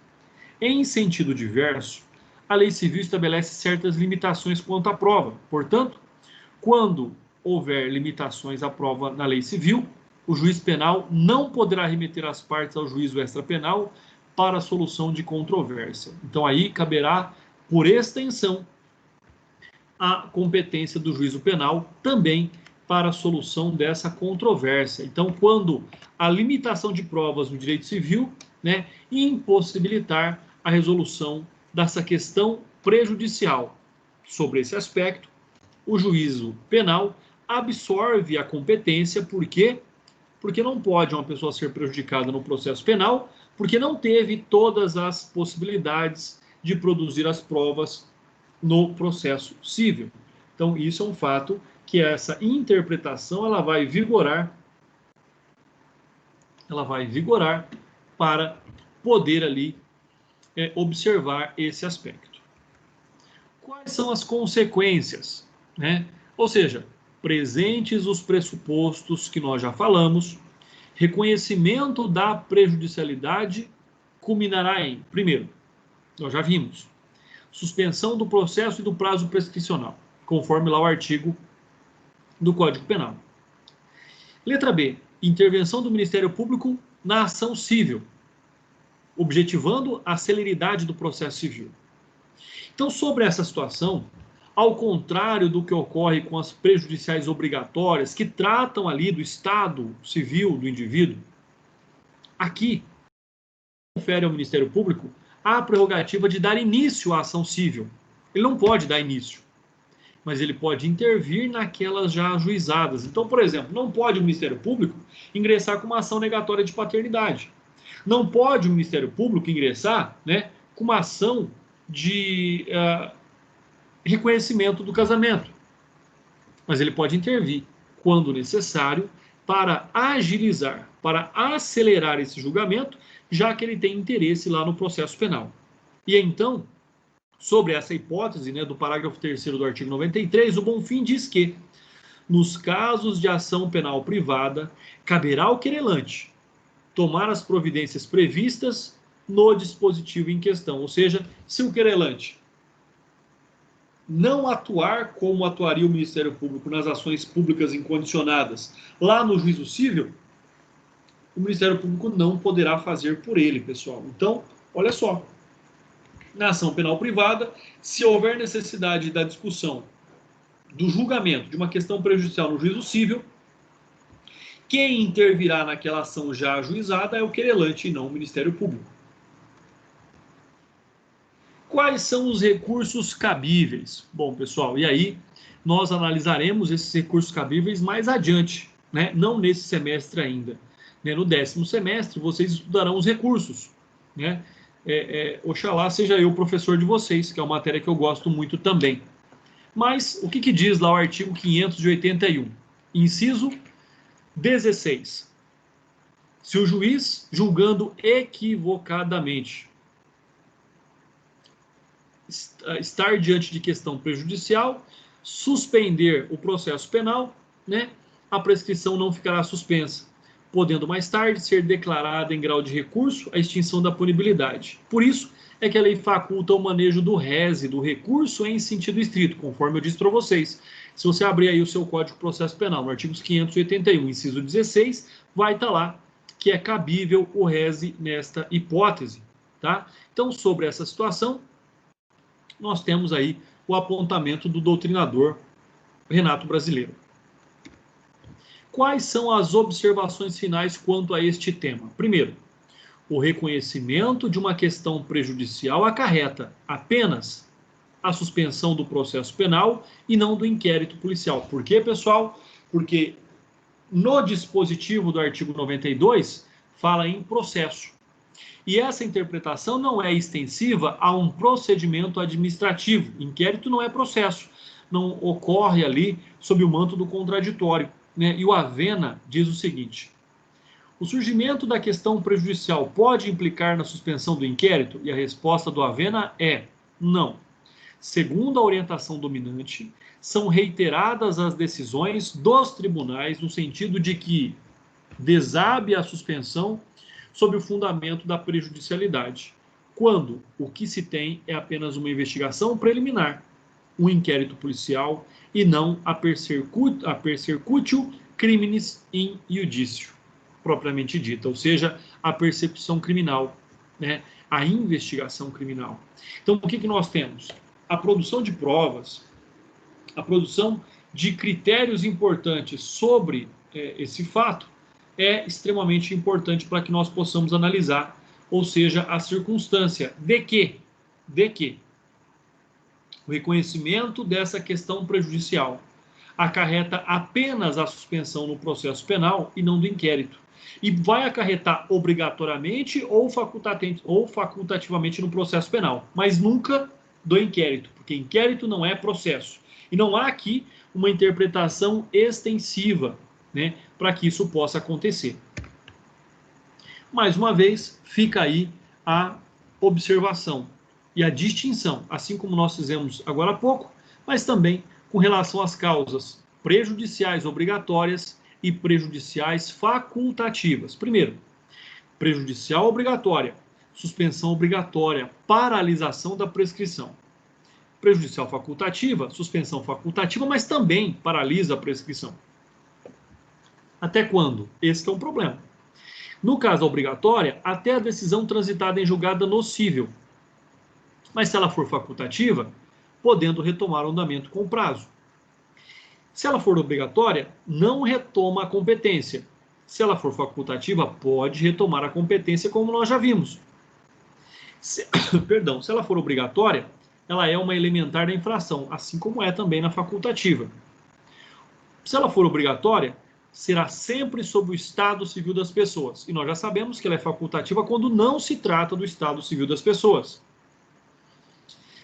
Em sentido diverso, a lei civil estabelece certas limitações quanto à prova. Portanto, quando houver limitações à prova na lei civil, o juiz penal não poderá remeter as partes ao juízo extrapenal para a solução de controvérsia. Então, aí caberá, por extensão, a competência do juízo penal também para a solução dessa controvérsia. Então, quando a limitação de provas no direito civil, né, impossibilitar a resolução dessa questão prejudicial. Sobre esse aspecto, o juízo penal absorve a competência, por quê? Porque não pode uma pessoa ser prejudicada no processo penal, porque não teve todas as possibilidades de produzir as provas no processo civil. Então, isso é um fato que essa interpretação ela vai vigorar para poder ali observar esse aspecto. Quais são as consequências, né? Ou seja, presentes os pressupostos que nós já falamos, reconhecimento da prejudicialidade culminará em, primeiro, nós já vimos, suspensão do processo e do prazo prescricional, conforme lá o artigo do Código Penal. Letra B, intervenção do Ministério Público na ação civil, objetivando a celeridade do processo civil. Então, sobre essa situação, ao contrário do que ocorre com as prejudiciais obrigatórias, que tratam ali do estado civil do indivíduo, aqui confere ao Ministério Público a prerrogativa de dar início à ação civil. Ele não pode dar início, mas ele pode intervir naquelas já ajuizadas. Então, por exemplo, não pode o Ministério Público ingressar com uma ação negatória de paternidade. Não pode o Ministério Público ingressar, né, com uma ação de reconhecimento do casamento. Mas ele pode intervir, quando necessário, para agilizar, para acelerar esse julgamento, já que ele tem interesse lá no processo penal. E então, sobre essa hipótese, né, do parágrafo 3º do artigo 93, o Bonfim diz que, nos casos de ação penal privada, caberá ao querelante tomar as providências previstas no dispositivo em questão. Ou seja, se o querelante não atuar como atuaria o Ministério Público nas ações públicas incondicionadas lá no juízo civil, o Ministério Público não poderá fazer por ele, pessoal. Então, olha só, na ação penal privada, se houver necessidade da discussão do julgamento de uma questão prejudicial no juízo civil, quem intervirá naquela ação já ajuizada é o querelante e não o Ministério Público. Quais são os recursos cabíveis? Bom, pessoal, e aí nós analisaremos esses recursos cabíveis mais adiante, né? Não nesse semestre ainda. Né? No 10º semestre, vocês estudarão os recursos. Né? Oxalá seja eu o professor de vocês, que é uma matéria que eu gosto muito também. Mas o que diz lá o artigo 581? Inciso 16. Se o juiz, julgando equivocadamente, estar diante de questão prejudicial, suspender o processo penal, né, a prescrição não ficará suspensa, podendo mais tarde ser declarada em grau de recurso a extinção da punibilidade. Por isso é que a lei faculta o manejo do rese, do recurso em sentido estrito, conforme eu disse para vocês. Se você abrir aí o seu Código de Processo Penal, no artigo 581, inciso 16, vai estar lá que é cabível o rese nesta hipótese. Tá? Então, sobre essa situação, nós temos aí o apontamento do doutrinador Renato Brasileiro. Quais são as observações finais quanto a este tema? Primeiro, o reconhecimento de uma questão prejudicial acarreta apenas a suspensão do processo penal e não do inquérito policial. Por quê, pessoal? Porque no dispositivo do artigo 92 fala em processo. E essa interpretação não é extensiva a um procedimento administrativo. Inquérito não é processo, não ocorre ali sob o manto do contraditório. Né? E o Avena diz o seguinte: O surgimento da questão prejudicial pode implicar na suspensão do inquérito? E a resposta do Avena é não. Segundo a orientação dominante, são reiteradas as decisões dos tribunais no sentido de que desabe a suspensão sob o fundamento da prejudicialidade, quando o que se tem é apenas uma investigação preliminar, um inquérito policial e não a persecutio criminis in iudicio, propriamente dita, ou seja, a percepção criminal, né? A investigação criminal. Então, o que nós temos? A produção de provas, a produção de critérios importantes sobre esse fato é extremamente importante para que nós possamos analisar, ou seja, a circunstância de que o reconhecimento dessa questão prejudicial acarreta apenas a suspensão no processo penal e não do inquérito. E vai acarretar obrigatoriamente ou facultativamente no processo penal, mas nunca do inquérito, porque inquérito não é processo. E não há aqui uma interpretação extensiva, né, para que isso possa acontecer. Mais uma vez, fica aí a observação e a distinção, assim como nós fizemos agora há pouco, mas também com relação às causas prejudiciais obrigatórias e prejudiciais facultativas. Primeiro, prejudicial obrigatória, suspensão obrigatória, paralisação da prescrição. Prejudicial facultativa, suspensão facultativa, mas também paralisa a prescrição. Até quando? Esse é um problema. No caso obrigatória, até a decisão transitada em julgada no cível. Mas se ela for facultativa, podendo retomar o andamento com prazo. Se ela for obrigatória, não retoma a competência. Se ela for facultativa, pode retomar a competência, como nós já vimos. Se ela for obrigatória, ela é uma elementar da infração, assim como é também na facultativa. Se ela for obrigatória, será sempre sob o estado civil das pessoas. E nós já sabemos que ela é facultativa quando não se trata do estado civil das pessoas.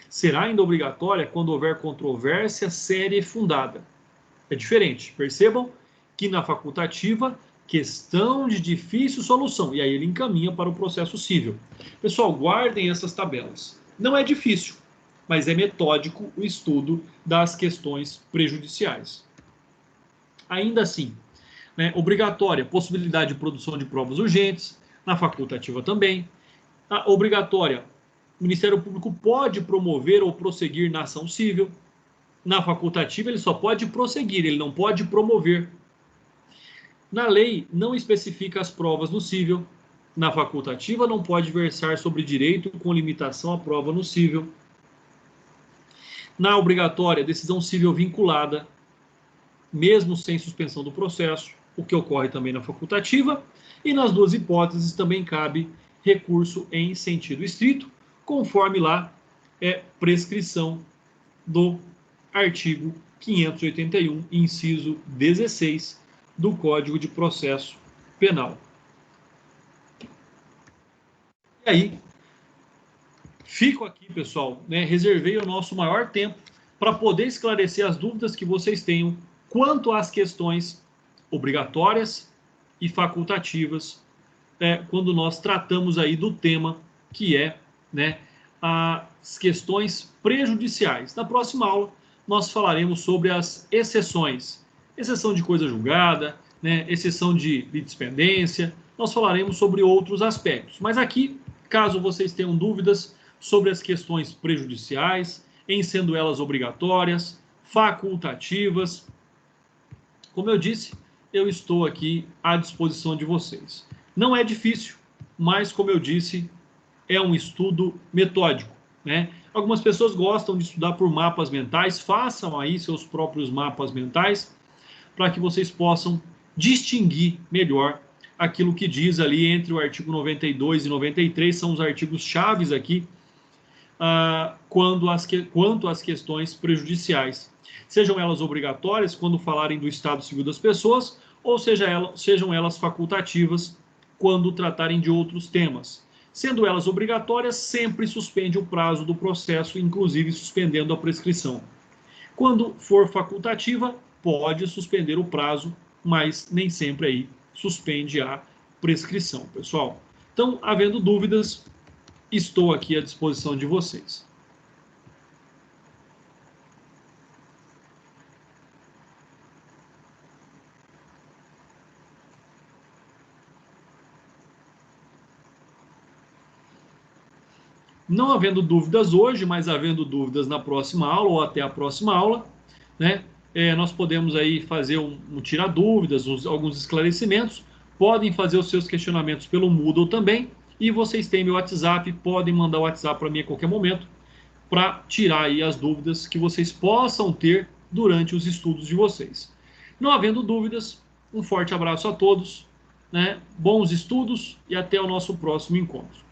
Será ainda obrigatória quando houver controvérsia séria e fundada. É diferente. Percebam que na facultativa, questão de difícil solução. E aí ele encaminha para o processo cível. Pessoal, guardem essas tabelas. Não é difícil, mas é metódico o estudo das questões prejudiciais. Ainda assim, né, obrigatória, possibilidade de produção de provas urgentes, na facultativa também. A obrigatória, o Ministério Público pode promover ou prosseguir na ação cível. Na facultativa, ele só pode prosseguir, ele não pode promover. Na lei, não especifica as provas no cível. Na facultativa, não pode versar sobre direito com limitação à prova no cível. Na obrigatória, decisão cível vinculada, mesmo sem suspensão do processo, o que ocorre também na facultativa. E nas duas hipóteses também cabe recurso em sentido estrito, conforme lá é prescrição do artigo 581, inciso 16 do Código de Processo Penal. E aí, fico aqui, pessoal, né, reservei o nosso maior tempo para poder esclarecer as dúvidas que vocês tenham quanto às questões obrigatórias e facultativas, quando nós tratamos aí do tema que é, né, as questões prejudiciais. Na próxima aula, nós falaremos sobre as exceções. Exceção de coisa julgada, né, exceção de litispendência. Nós falaremos sobre outros aspectos. Mas aqui, caso vocês tenham dúvidas sobre as questões prejudiciais, em sendo elas obrigatórias, facultativas, como eu disse, eu estou aqui à disposição de vocês. Não é difícil, mas, como eu disse, é um estudo metódico, né? Algumas pessoas gostam de estudar por mapas mentais, façam aí seus próprios mapas mentais, para que vocês possam distinguir melhor aquilo que diz ali entre o artigo 92 e 93, são os artigos chaves aqui, quanto às questões prejudiciais. Sejam elas obrigatórias, quando falarem do Estado Civil das pessoas, ou sejam elas facultativas, quando tratarem de outros temas. Sendo elas obrigatórias, sempre suspende o prazo do processo, inclusive suspendendo a prescrição. Quando for facultativa, pode suspender o prazo, mas nem sempre aí suspende a prescrição, pessoal. Então, havendo dúvidas, estou aqui à disposição de vocês. Não havendo dúvidas hoje, mas havendo dúvidas na próxima aula ou até a próxima aula, né? Nós podemos aí fazer um tirar dúvidas, alguns esclarecimentos. Podem fazer os seus questionamentos pelo Moodle também. E vocês têm meu WhatsApp, podem mandar o WhatsApp para mim a qualquer momento para tirar aí as dúvidas que vocês possam ter durante os estudos de vocês. Não havendo dúvidas, um forte abraço a todos, né? Bons estudos e até o nosso próximo encontro.